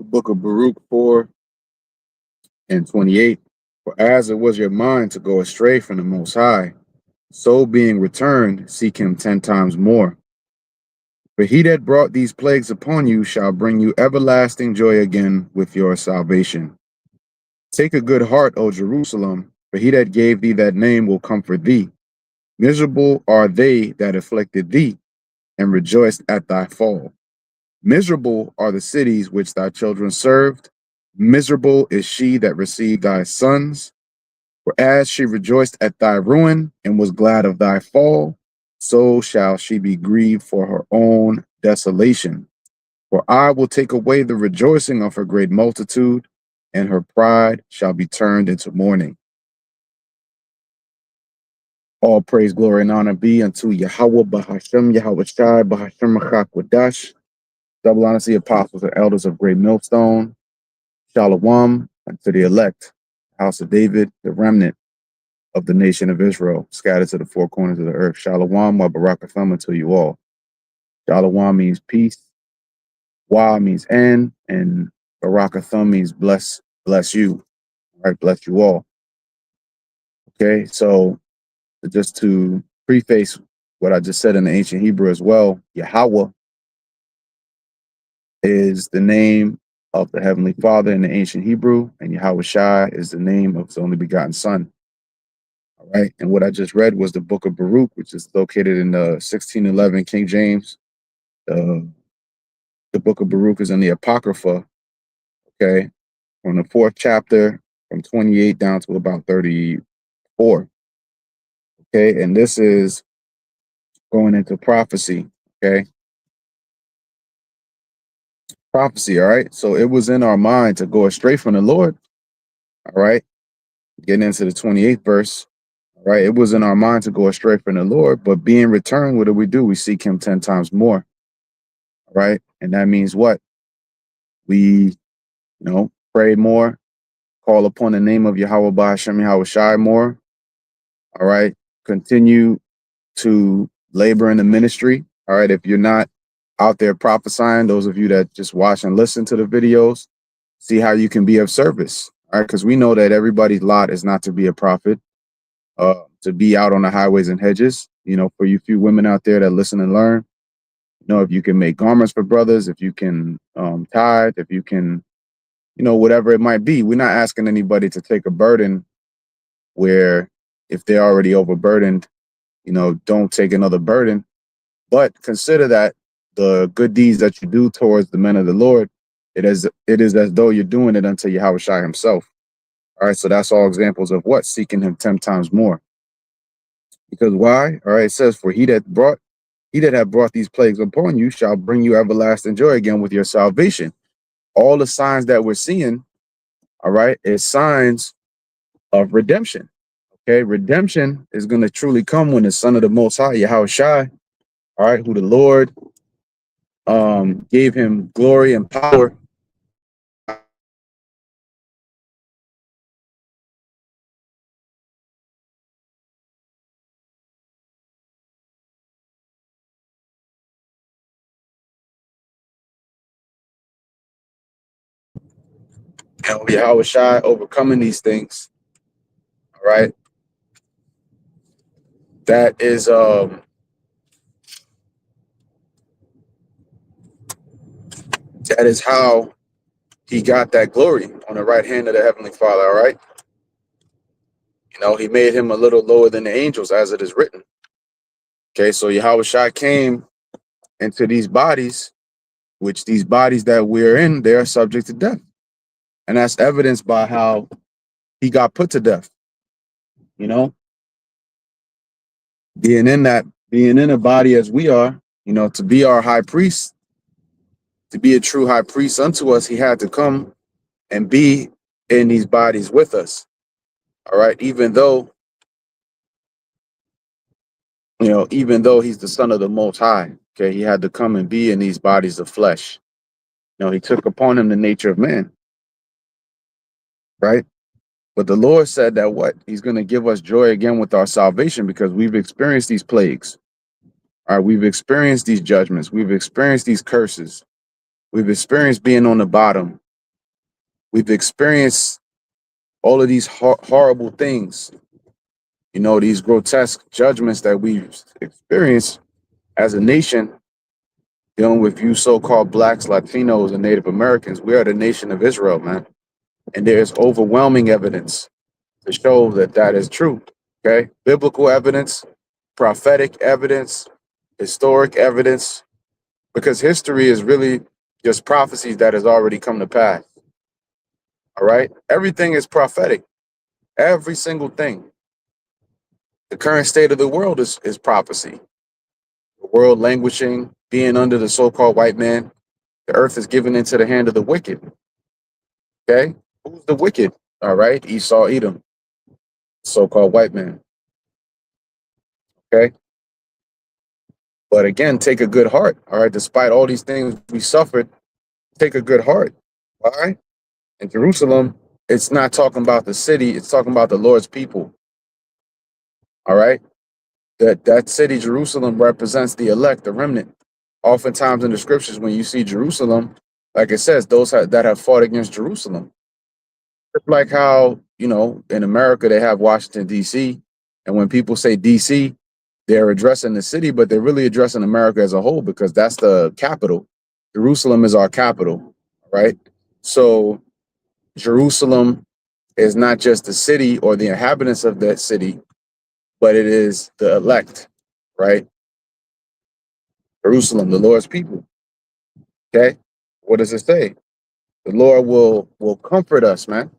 The book of Baruch 4 and 28. For as it was your mind to go astray from the Most High, so being returned, seek him 10 times more. For he that brought these plagues upon you shall bring you everlasting joy again with your salvation. Take a good heart, O Jerusalem, for he that gave thee that name will comfort thee. Miserable are they that afflicted thee, and rejoiced at thy fall. Miserable are the cities which thy children served. Miserable is she that received thy sons. For as she rejoiced at thy ruin, and was glad of thy fall, so shall she be grieved for her own desolation. For I will take away the rejoicing of her great multitude, and her pride shall be turned into mourning. All praise, glory, and honor be unto Yahweh Bahashem, Yahweh Shai, Bahashem Machakwadash. Double honor to the apostles and elders of Great Millstone. Shalom unto the elect, house of David, the remnant of the nation of Israel, scattered to the four corners of the earth. Shalom wa barakatham unto you all. Shalom means peace. Wa means and barakatham means bless you. All right, bless you all. Okay, so just to preface what I just said in the ancient Hebrew as well, Yahweh is the name of the Heavenly Father in the ancient Hebrew, and Yahweh Shai is the name of his only begotten Son. All right, and what I just read was the book of Baruch, which is located in the 1611 King James. The book of Baruch is in the Apocrypha, okay, from the 4th chapter, from 28 down to about 34. Okay, and this is going into prophecy, okay? Prophecy, all right? So it was in our mind to go astray from the Lord, all right? Getting into the 28th verse, all right? It was in our mind to go astray from the Lord, but being returned, what do? We seek him 10 times more, all right? And that means what? We, pray more, call upon the name of Yahweh Ba'ashem Yahweh Shai more, all right? Continue to labor in the ministry, all right? If you're not out there prophesying, those of you that just watch and listen to the videos, see how you can be of service, all right? Because we know that everybody's lot is not to be a prophet, to be out on the highways and hedges. For you few women out there that listen and learn, if you can make garments for brothers, if you can tithe, if you can, whatever it might be. We're not asking anybody to take a burden where if they're already overburdened, don't take another burden. But consider that the good deeds that you do towards the men of the Lord, it is as though you're doing it unto Yahweh Shai himself. All right, so that's all examples of what? Seeking him 10 times more. Because why? All right, it says, for he that have brought these plagues upon you shall bring you everlasting joy again with your salvation. All the signs that we're seeing, all right, is signs of redemption. Okay, redemption is going to truly come when the Son of the Most High, Yahweh Shai, all right, who the Lord gave him glory and power. Yahweh Shai overcoming these things, all right, that is how he got that glory on the right hand of the Heavenly Father, all right? He made him a little lower than the angels, as it is written. Okay, so Yahweh Shai came into these bodies, which these bodies that we're in, they are subject to death. And that's evidenced by how he got put to death, being in a body as we are, to be our high priest, to be a true high priest unto us, he had to come and be in these bodies with us. All right, even though he's the Son of the Most High, okay, he had to come and be in these bodies of flesh. He took upon him the nature of man, right? But the Lord said that what? He's going to give us joy again with our salvation because we've experienced these plagues. All right, we've experienced these judgments. We've experienced these curses. We've experienced being on the bottom. We've experienced all of these horrible things, these grotesque judgments that we've experienced as a nation, dealing with you so-called blacks, Latinos, and Native Americans. We are the nation of Israel, man. And there's overwhelming evidence to show that that is true. Okay. Biblical evidence, prophetic evidence, historic evidence, because history is really just prophecies that has already come to pass. All right. Everything is prophetic. Every single thing. The current state of the world is prophecy. The world languishing, being under the so-called white man. The earth is given into the hand of the wicked. Okay. Who's the wicked? All right. Esau, Edom, so-called white man. Okay. But again, take a good heart. All right. Despite all these things we suffered, take a good heart. All right. In Jerusalem, it's not talking about the city, it's talking about the Lord's people. All right. That city, Jerusalem, represents the elect, the remnant. Oftentimes in the scriptures, when you see Jerusalem, like it says, those that have fought against Jerusalem. Just like how, in America, they have Washington, D.C. And when people say D.C., they're addressing the city, but they're really addressing America as a whole because that's the capital. Jerusalem is our capital, right? So Jerusalem is not just the city or the inhabitants of that city, but it is the elect, right? Jerusalem, the Lord's people. Okay. What does it say? The Lord will comfort us, man.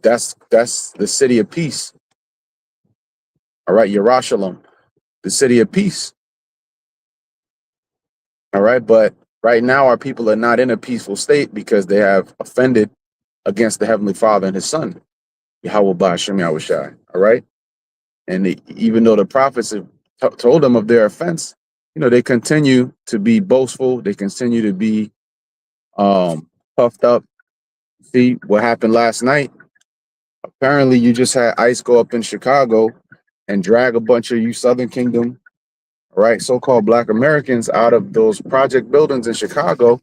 That's the city of peace. All right, Yerushalayim, the city of peace. All right, but right now our people are not in a peaceful state because they have offended against the Heavenly Father and His Son, Yahweh Ba'ashem Yahushai. All right, and even though the prophets have told them of their offense, they continue to be boastful. They continue to be puffed up. See what happened last night? Apparently, you just had ICE go up in Chicago and drag a bunch of you Southern Kingdom, right, so-called Black Americans out of those project buildings in Chicago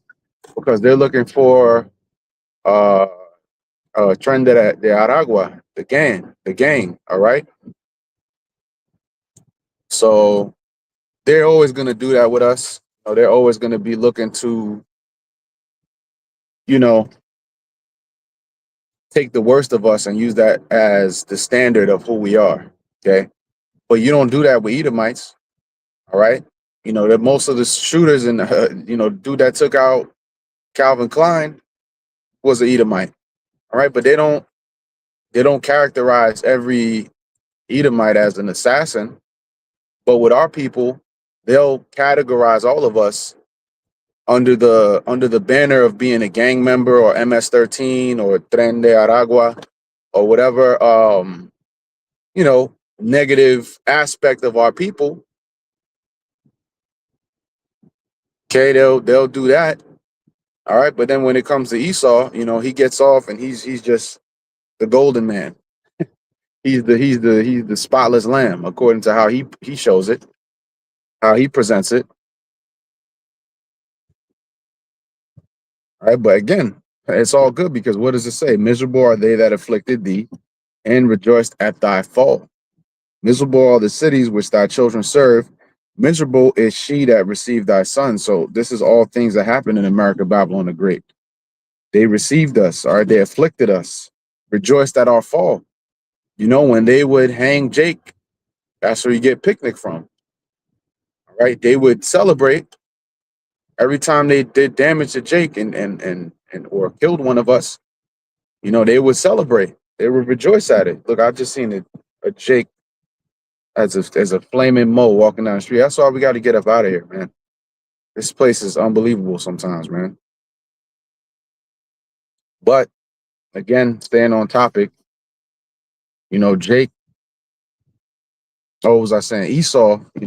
because they're looking for uh, Tren de Aragua, the gang, all right? So they're always going to do that with us. They're always going to be looking to, you know, take the worst of us and use that as the standard of who we are, okay? But you don't do that with Edomites, all right? That most of the shooters and, dude that took out Calvin Klein was an Edomite, all right? But they don't characterize every Edomite as an assassin. But with our people, they'll categorize all of us under the banner of being a gang member or MS-13 or Tren de Aragua or whatever negative aspect of our people. Okay, they'll do that. All right, but then when it comes to Esau, he gets off and he's just the golden man. He's the spotless lamb, according to how he shows it, how he presents it. All right, but again, it's all good because what does it say? Miserable are they that afflicted thee, and rejoiced at thy fall. Miserable are the cities which thy children serve. Miserable is she that received thy son. So this is all things that happened in America, Babylon the Great. They received us, all right, they afflicted us, rejoiced at our fall. When they would hang Jake, that's where you get picnic from. All right, they would celebrate every time they did damage to Jake and or killed one of us. They would celebrate. They would rejoice at it. Look, I just seen a Jake as a flaming Mo walking down the street. That's all we got to get up out of here, man. This place is unbelievable sometimes, man. But again, staying on topic, Jake, what was I saying? Esau, they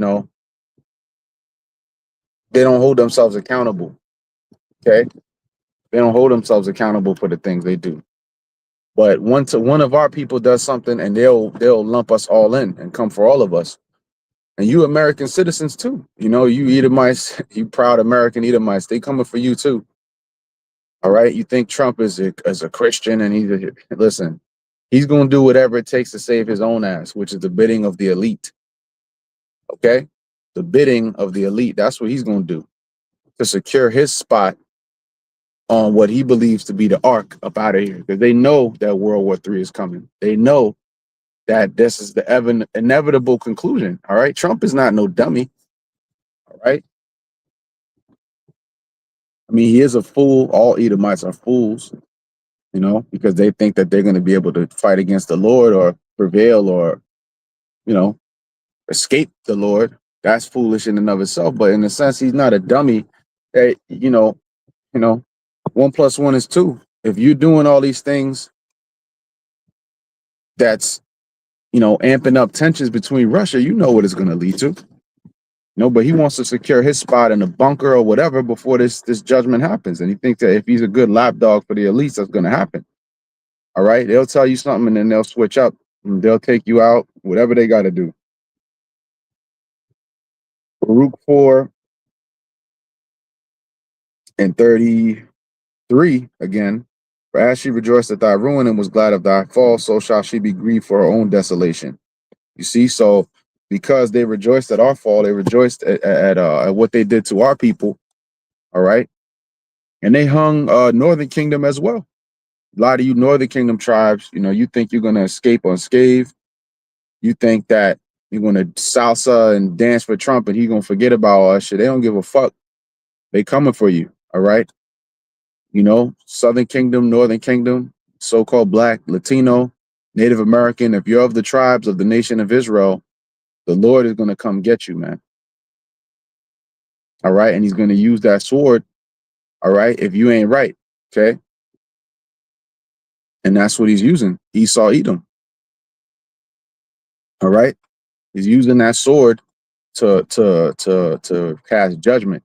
don't hold themselves accountable. Okay. They don't hold themselves accountable for the things they do. But one of our people does something and they'll lump us all in and come for all of us. And you American citizens too. You Edomites, you proud American Edomites, they coming for you too. All right. You think Trump is a Christian and listen, he's going to do whatever it takes to save his own ass, which is the bidding of the elite. Okay. The bidding of the elite. That's what he's going to do to secure his spot on what he believes to be the arc up out of here. Because they know that World War III is coming. They know that this is the inevitable conclusion. All right. Trump is not no dummy. All right. I mean, he is a fool. All Edomites are fools, because they think that they're going to be able to fight against the Lord or prevail or, you know, escape the Lord. That's foolish in and of itself. But in a sense, he's not a dummy. That, you know, 1 + 1 is 2. If you're doing all these things that's, amping up tensions between Russia, you know what it's going to lead to. But he wants to secure his spot in a bunker or whatever before this judgment happens. And he thinks that if he's a good lapdog for the elites, that's going to happen. All right. They'll tell you something and then they'll switch up and they'll take you out, whatever they got to do. Baruch 4:33 again. For as she rejoiced at thy ruin and was glad of thy fall, so shall she be grieved for her own desolation. You see, so because they rejoiced at our fall, they rejoiced at what they did to our people. All right. And they hung Northern Kingdom as well. A lot of you Northern Kingdom tribes, you think you're going to escape unscathed. You think that you're going to salsa and dance for Trump and he's going to forget about all that shit. They don't give a fuck. They coming for you. All right. Southern Kingdom, Northern Kingdom, so-called Black, Latino, Native American. If you're of the tribes of the nation of Israel, the Lord is going to come get you, man. All right. And he's going to use that sword. All right. If you ain't right. Okay. And that's what he's using. Esau, Edom. All right. He's using that sword to cast judgment.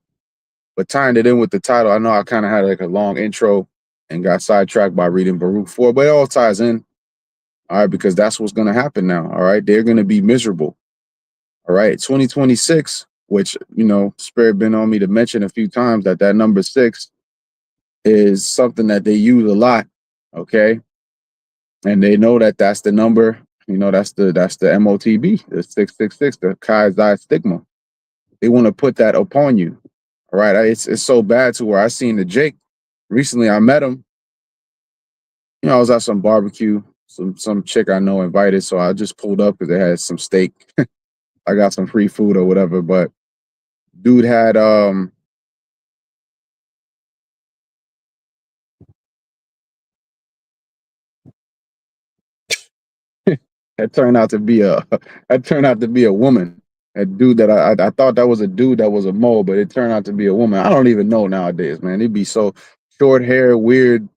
But tying it in with the title, I know I kind of had like a long intro and got sidetracked by reading Baruch 4, but it all ties in. All right, because that's what's going to happen now. All right. They're going to be miserable. All right. 2026, which, Spirit been on me to mention a few times that number 6 is something that they use a lot. Okay. And they know that that's the number, that's the MOTB, the 666, the Chi Xi stigma. They want to put that upon you. All right. It's so bad to where I seen the Jake recently. I met him. I was at some barbecue. Some chick I know invited, so I just pulled up because they had some steak. I got some free food or whatever. But dude had that turned out to be a woman. A dude that I thought that was a dude that was a mole, but it turned out to be a woman. I don't even know nowadays, man. It'd be so short hair, weird,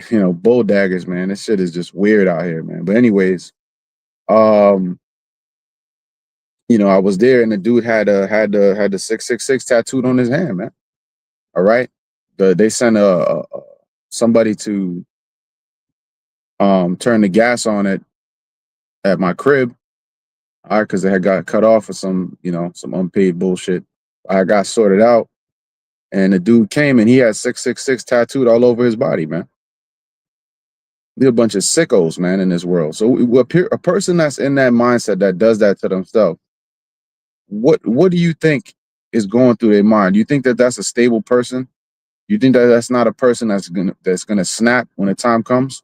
bull daggers, man. This shit is just weird out here, man. But anyways, I was there and the dude had the 666 tattooed on his hand, man. All right. They sent somebody to turn the gas on it at my crib. All right, because they had got cut off for some unpaid bullshit. I got sorted out, and the dude came and he had 666 tattooed all over his body, man. They're a bunch of sickos, man, in this world. So a person that's in that mindset that does that to themselves, what do you think is going through their mind? Do you think that that's a stable person? You think that that's not a person that's gonna snap when the time comes,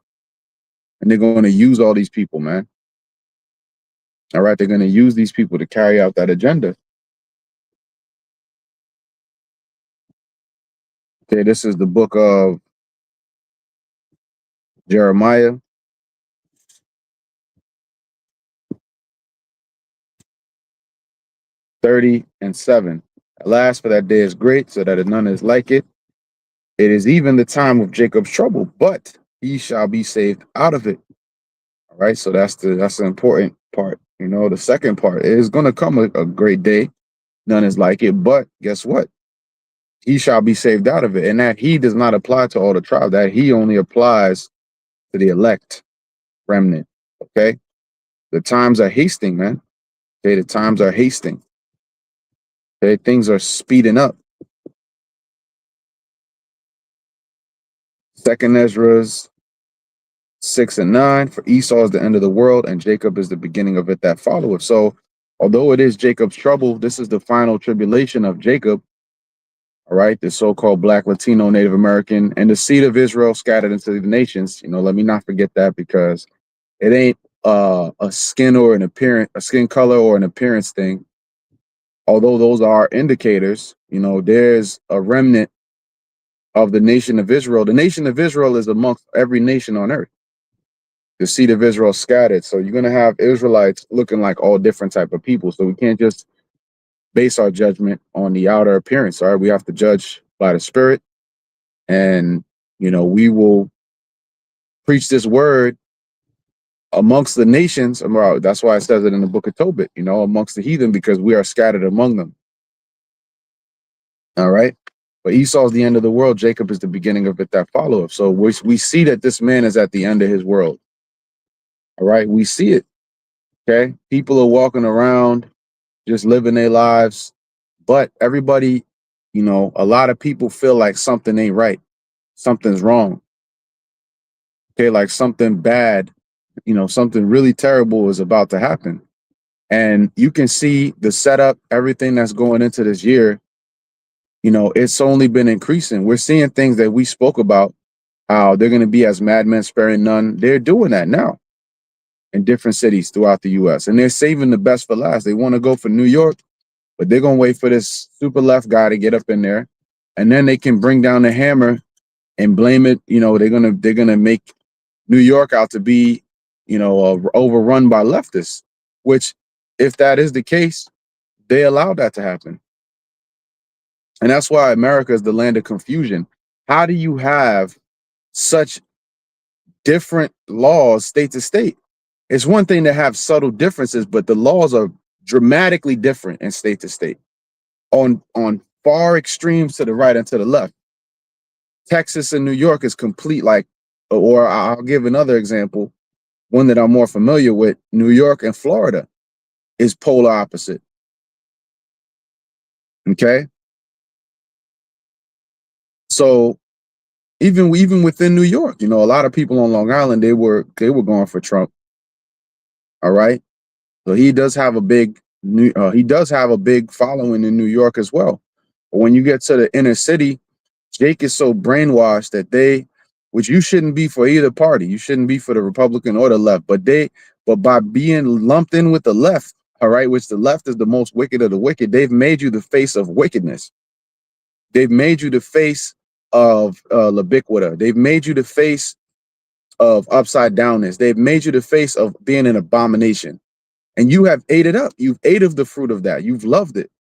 and they're going to use all these people, man? All right, they're going to use these people to carry out that agenda. Okay, this is the book of Jeremiah, 30:7. Alas, for that day is great, so that none is like it. It is even the time of Jacob's trouble, but he shall be saved out of it. All right, so that's the important part. The second part is going to come a great day, none is like it, but guess what? He shall be saved out of it. And that he does not apply to all the tribes, that he only applies to the elect remnant. Okay. The times are hasting, man. Okay. The times are hasting. Okay. Things are speeding up. Second Ezra's 6 and 9. For Esau is the end of the world, and Jacob is the beginning of it that followeth. So, although it is Jacob's trouble, this is the final tribulation of Jacob. All right, the so-called Black, Latino, Native American, and the seed of Israel scattered into the nations. Let me not forget that, because it ain't a skin or an appearance, a skin color or an appearance thing. Although those are indicators, there's a remnant of the nation of Israel. The nation of Israel is amongst every nation on earth. The seed of Israel scattered. So you're going to have Israelites looking like all different type of people. So we can't just base our judgment on the outer appearance. All right, we have to judge by the Spirit, and we will preach this word amongst the nations. That's why it says it in the book of Tobit, amongst the heathen, because we are scattered among them. All right. But Esau is the end of the world. Jacob is the beginning of it that followeth. So we see that this man is at the end of his world. All right. We see it. Okay. People are walking around just living their lives. But everybody, a lot of people feel like something ain't right. Something's wrong. Okay. Like something bad, something really terrible is about to happen. And you can see the setup, everything that's going into this year. It's only been increasing. We're seeing things that we spoke about, how they're going to be as madmen sparing none. They're doing that now in different cities throughout the U.S. And they're saving the best for last. They want to go for New York, but they're going to wait for this super left guy to get up in there, and then they can bring down the hammer and blame it. They're gonna make New York out to be, overrun by leftists. Which, if that is the case, they allowed that to happen. And that's why America is the land of confusion. How do you have such different laws state to state? It's one thing to have subtle differences, but the laws are dramatically different in state to state, on far extremes to the right and to the left. Texas and New York is complete, or I'll give another example, one that I'm more familiar with. New York and Florida is polar opposite. Okay. So even within New York, a lot of people on Long Island, they were going for Trump. All right. So he does have a big following in New York as well. But when you get to the inner city, Jake is so brainwashed that which you shouldn't be for either party. You shouldn't be for the Republican or the left, but by being lumped in with the left, all right, which the left is the most wicked of the wicked, they've made you the face of wickedness. They've made you the face of Labiquita. They've made you the face of upside downness. They've made you the face of being an abomination. And you have ate it up. You've ate of the fruit of that. You've loved it.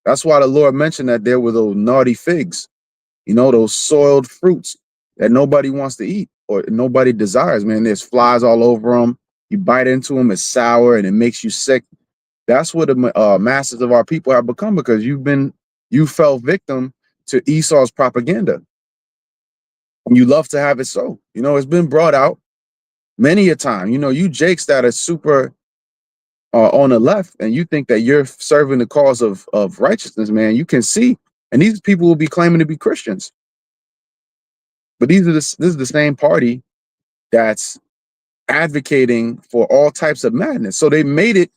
That's why the Lord mentioned that there were those naughty figs, those soiled fruits that nobody wants to eat or nobody desires, man. There's flies all over them. You bite into them, it's sour and it makes you sick. That's what the masses of our people have become, because you fell victim to Esau's propaganda. And you love to have it so. It's been brought out many a time. You jakes that are super on the left, and you think that you're serving the cause of righteousness, man. You can see, and these people will be claiming to be Christians, but this is the same party that's advocating for all types of madness. So they made it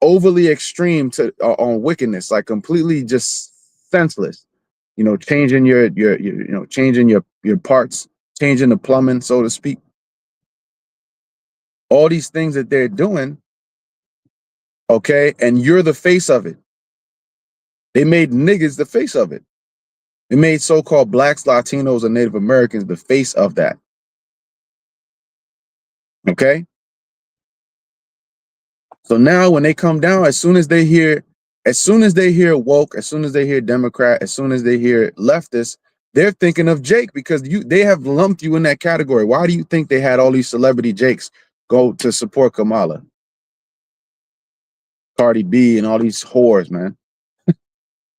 overly extreme to on wickedness, like completely just senseless. Changing changing your parts, changing the plumbing, so to speak. All these things that they're doing, okay, and you're the face of it. They made niggas the face of it. They made so-called blacks, Latinos, and Native Americans the face of that. Okay. So now when they come down, as soon as they hear woke, as soon as they hear Democrat, as soon as they hear leftist, they're thinking of Jake, because they have lumped you in that category. Why do you think they had all these celebrity Jakes go to support Kamala, Cardi B, and all these whores, man?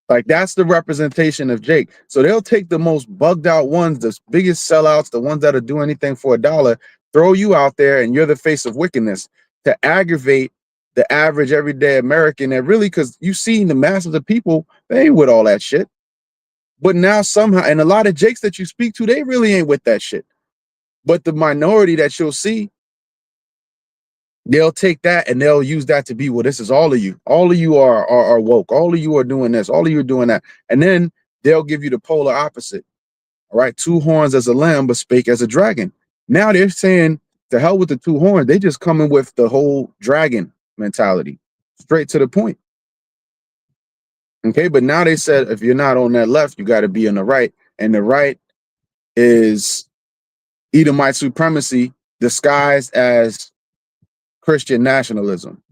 Like, that's the representation of Jake. So they'll take the most bugged out ones, the biggest sellouts, the ones that'll do anything for a dollar, throw you out there, and you're the face of wickedness to aggravate the average everyday American. And really, because you've seen the masses of people, they ain't with all that shit. But now somehow, and a lot of jakes that you speak to, they really ain't with that shit. But the minority that you'll see, they'll take that and they'll use that to be, well, this is all of you. All of you are woke. All of you are doing this. All of you are doing that. And then they'll give you the polar opposite. All right. Two horns as a lamb, but spake as a dragon. Now they're saying, to hell with the two horns. They just coming with the whole dragon mentality, straight to the point. Okay. But now they said, if you're not on that left, you got to be on the right. And the right is Edomite supremacy disguised as Christian nationalism.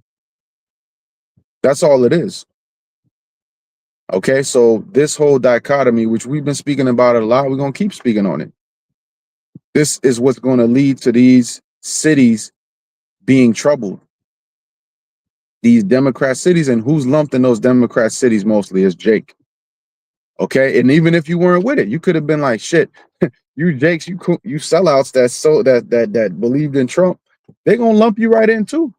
That's all it is. Okay, so this whole dichotomy, which we've been speaking about it a lot, we're going to keep speaking on it. This is what's going to lead to these cities being troubled. These Democrat cities, and who's lumped in those Democrat cities mostly is Jake. Okay, and even if you weren't with it, you could have been like, shit, you Jakes, you sellouts that believed in Trump, they're gonna lump you right in too.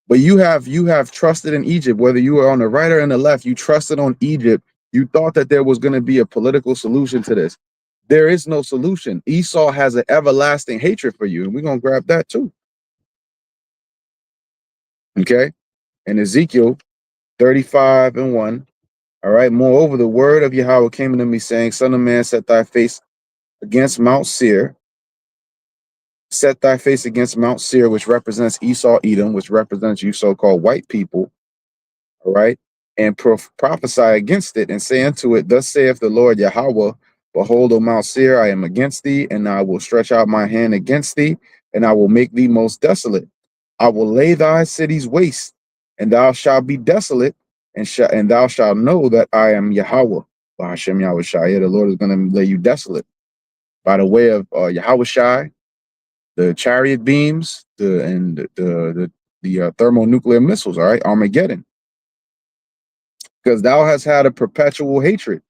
But you have trusted in Egypt, whether you were on the right or on the left, you trusted on Egypt. You thought that there was going to be a political solution to this. There is no solution. Esau has an everlasting hatred for you, and we're going to grab that too. Okay? And Ezekiel 35:1. All right. Moreover, the word of Yahweh came unto me, saying, Son of man, set thy face against Mount Seir. Set thy face against Mount Seir, which represents Esau, Edom, which represents you so-called white people. All right, and prophesy against it, and say unto it, Thus saith the Lord Yahweh, Behold, O Mount Seir, I am against thee, and I will stretch out my hand against thee, and I will make thee most desolate. I will lay thy cities waste, and thou shalt be desolate, and thou shalt know that I am Yahweh. By Hashem Yahweh Shai, the Lord is going to lay you desolate by the way of Yahweh Shai, the chariot beams, the thermonuclear missiles. All right, Armageddon. Because thou hast had a perpetual hatred.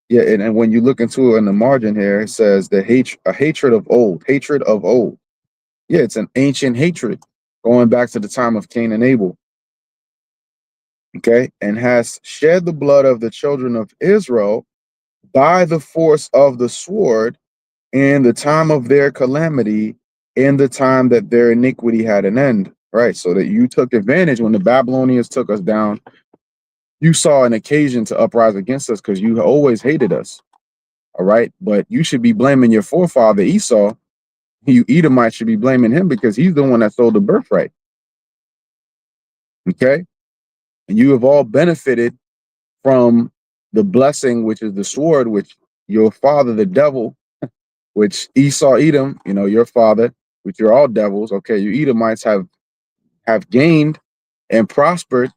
Yeah, and when you look into it in the margin here, it says a hatred of old. Yeah, it's an ancient hatred going back to the time of Cain and Abel. Okay, and has shed the blood of the children of Israel by the force of the sword in the time of their calamity, in the time that their iniquity had an end. Right, so that you took advantage when the Babylonians took us down. You saw an occasion to uprise against us because you always hated us. All right. But you should be blaming your forefather Esau. You Edomite should be blaming him because he's the one that sold the birthright. Okay. And you have all benefited from the blessing, which is the sword, which your father, the devil, which Esau, Edom, your father, which you're all devils. Okay. You Edomites have gained and prospered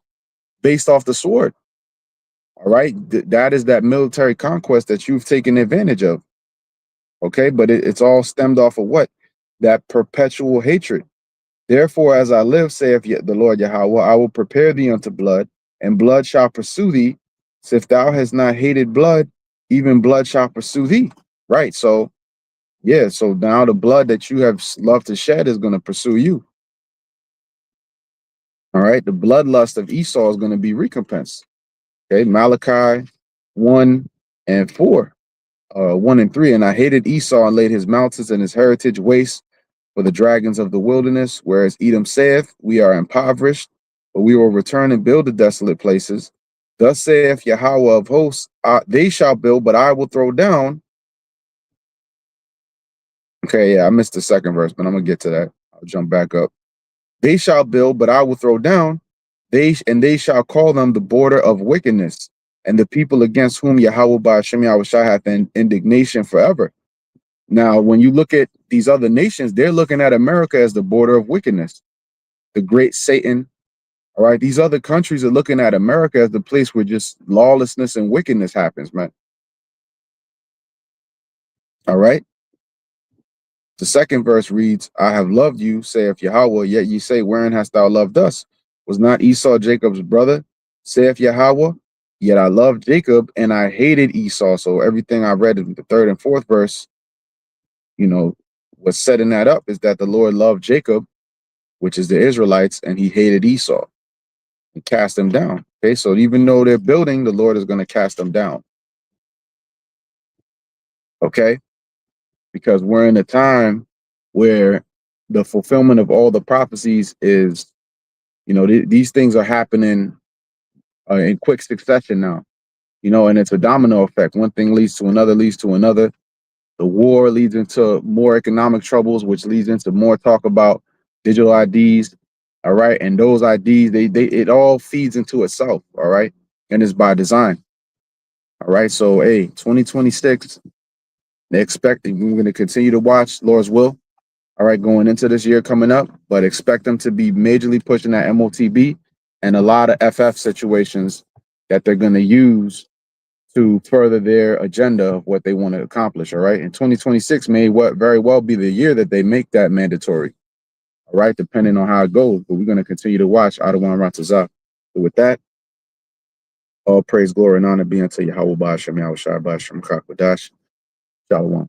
based off the sword. All right. That is that military conquest that you've taken advantage of. Okay. But it's all stemmed off of what? That perpetual hatred. Therefore, as I live, saith the Lord Yahweh, I will prepare thee unto blood, and blood shall pursue thee. So if thou hast not hated blood, even blood shall pursue thee. Right. So, yeah. So now the blood that you have loved to shed is going to pursue you. All right. The bloodlust of Esau is going to be recompensed. Okay. Malachi 1:4. 1 and 3. And I hated Esau and laid his mountains and his heritage waste for the dragons of the wilderness, whereas Edom saith, we are impoverished, but we will return and build the desolate places. Thus saith Yahweh of hosts, they shall build, but I will throw down. Okay, yeah, I missed the second verse, but I'm going to get to that. I'll jump back up. They shall build, but I will throw down. They shall call them the border of wickedness, and the people against whom Yahweh by Hashem Yahweh Shai hath indignation forever. Now, when you look at these other nations, they're looking at America as the border of wickedness, the great Satan. All right. These other countries are looking at America as the place where just lawlessness and wickedness happens, man. All right. The second verse reads, I have loved you, saith Yahweh, yet ye say, wherein hast thou loved us? Was not Esau Jacob's brother, saith Yahweh? Yet I loved Jacob and I hated Esau. So everything I read in the third and fourth verse, what's setting that up is that the Lord loved Jacob, which is the Israelites, and he hated Esau and cast them down. Okay, so even though they're building, the Lord is going to cast them down. Okay, because we're in a time where the fulfillment of all the prophecies is, these things are happening in quick succession now. And it's a domino effect. One thing leads to another, leads to another. The war leads into more economic troubles, which leads into more talk about digital IDs. All right. And those IDs, it all feeds into itself. All right. And it's by design. All right. So, hey, 2026, they expect we're going to continue to watch Lord's will. All right. Going into this year coming up, but expect them to be majorly pushing that MOTB and a lot of FF situations that they're going to use to further their agenda of what they want to accomplish. All right. And 2026 may very well be the year that they make that mandatory. All right. Depending on how it goes. But we're going to continue to watch Adawan Ratazah. So with that, all praise, glory, and honor be unto Yahweh Ba'ashem, Yahweh Shai Ba'ashem, Kakwadash. Shalom.